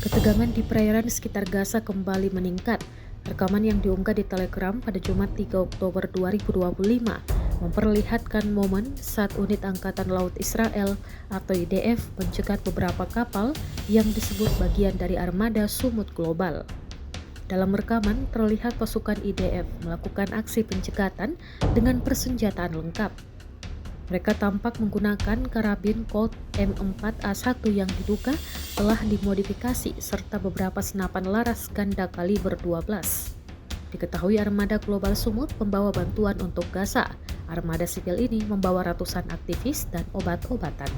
Ketegangan di perairan sekitar Gaza kembali meningkat. Rekaman yang diunggah di Telegram pada Jumat 3 Oktober 2025 memperlihatkan momen saat unit Angkatan Laut Israel atau IDF mencegat beberapa kapal yang disebut bagian dari armada Sumut Global. Dalam rekaman terlihat pasukan IDF melakukan aksi pencegatan dengan persenjataan lengkap. Mereka tampak menggunakan karabin Colt M4A1 yang diduga telah dimodifikasi serta beberapa senapan laras ganda kaliber 12. Diketahui armada Global Sumut membawa bantuan untuk Gaza. Armada sipil ini membawa ratusan aktivis dan obat-obatan.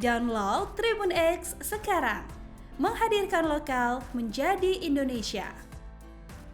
Download Tribun X sekarang. Menghadirkan lokal menjadi Indonesia.